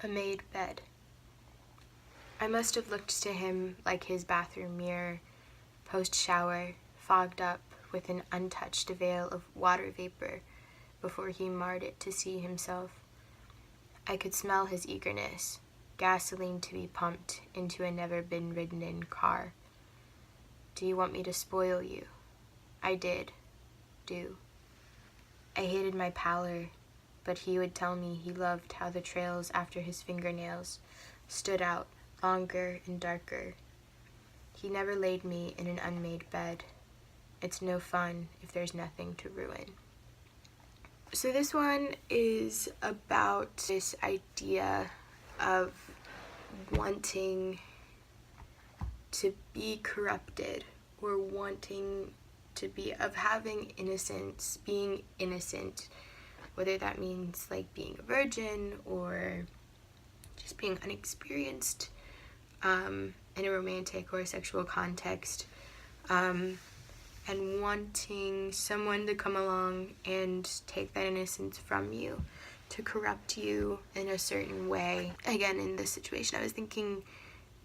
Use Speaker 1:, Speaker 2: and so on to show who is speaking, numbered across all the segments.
Speaker 1: A made bed. I must have looked to him like his bathroom mirror, post-shower, fogged up with an untouched veil of water vapor before he marred it to see himself. I could smell his eagerness, gasoline to be pumped into a never-been-ridden-in car. Do you want me to spoil you? I did. Do. I hated my pallor, but he would tell me he loved how the trails after his fingernails stood out, longer and darker. He never laid me in an unmade bed. It's no fun if there's nothing to ruin. So this one is about this idea of wanting to be corrupted, or wanting to be, of having innocence, being innocent, whether that means like being a virgin or just being unexperienced in a romantic or sexual context, and wanting someone to come along and take that innocence from you, to corrupt you in a certain way. Again, in this situation, I was thinking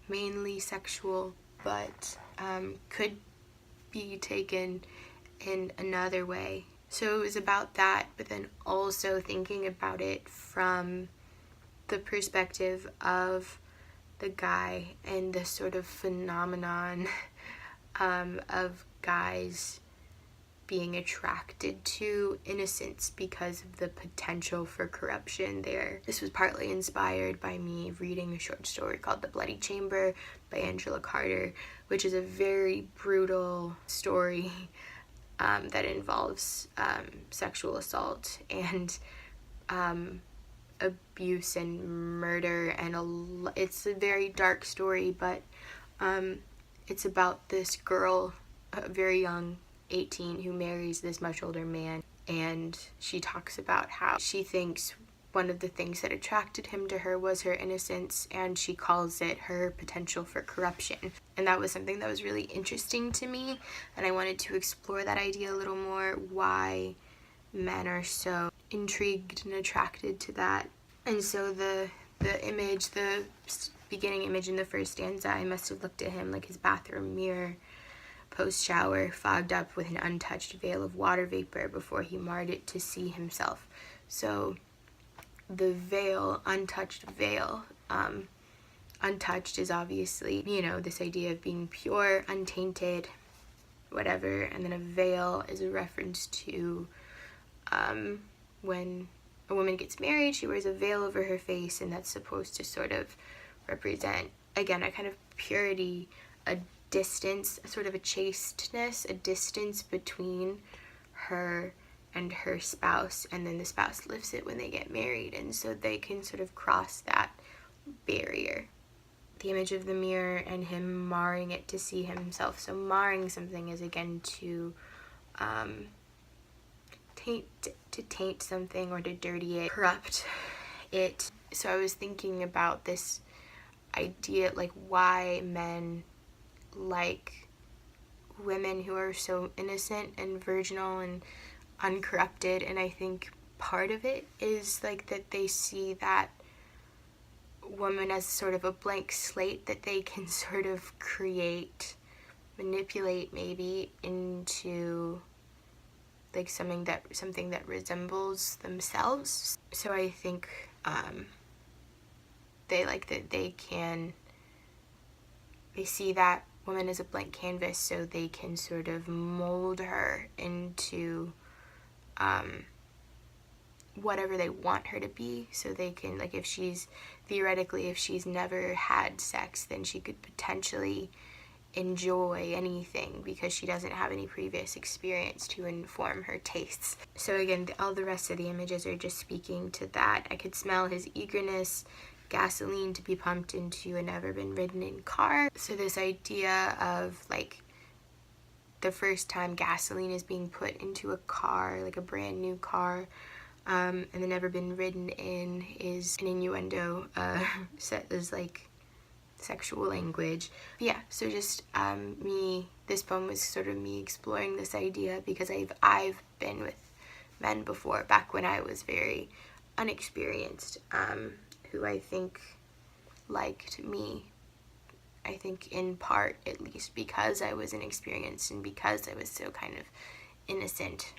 Speaker 1: mainly sexual, but could be taken in another way. So it was about that, but then also thinking about it from the perspective of the guy and the sort of phenomenon of guys being attracted to innocence because of the potential for corruption there. This was partly inspired by me reading a short story called The Bloody Chamber by Angela Carter, which is a very brutal story that involves sexual assault and abuse and murder, and it's a very dark story, but it's about this girl, very young, 18, who marries this much older man, and she talks about how she thinks one of the things that attracted him to her was her innocence, and she calls it her potential for corruption. And that was something that was really interesting to me, and I wanted to explore that idea a little more, why men are so intrigued and attracted to that. And so the image, the beginning image in the first stanza, I must have looked at him like his bathroom mirror, post-shower, fogged up with an untouched veil of water vapor before he marred it to see himself. So the veil, untouched veil, untouched is obviously, this idea of being pure, untainted, whatever, and then a veil is a reference to when a woman gets married, she wears a veil over her face, and that's supposed to sort of represent, again, a kind of purity, a distance, sort of a chasteness, a distance between her and her spouse, and then the spouse lifts it when they get married, and so they can sort of cross that barrier. The image of the mirror and him marring it to see himself. So marring something is, again, to taint something, or to dirty it, corrupt it. So I was thinking about this idea, like why men like women who are so innocent and virginal and uncorrupted, and I think part of it is like that they see that woman as sort of a blank slate that they can sort of create, manipulate maybe into like something that resembles themselves. So I think they like that they see that woman as a blank canvas, so they can sort of mold her into whatever they want her to be. So they can, like, if she's never had sex, then she could potentially enjoy anything because she doesn't have any previous experience to inform her tastes. So again, all the rest of the images are just speaking to that. I could smell his eagerness, gasoline to be pumped into a never-been-ridden-in car. So this idea of like the first time gasoline is being put into a car, like a brand new car, and the never been ridden in is an innuendo set as like sexual language. But yeah, so just this poem was sort of me exploring this idea because I've been with men before, back when I was very unexperienced, who I think liked me. I think in part, at least, because I was inexperienced and because I was so kind of innocent.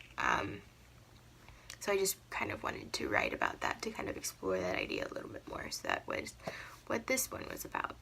Speaker 1: So I just kind of wanted to write about that, to kind of explore that idea a little bit more. So that was what this one was about.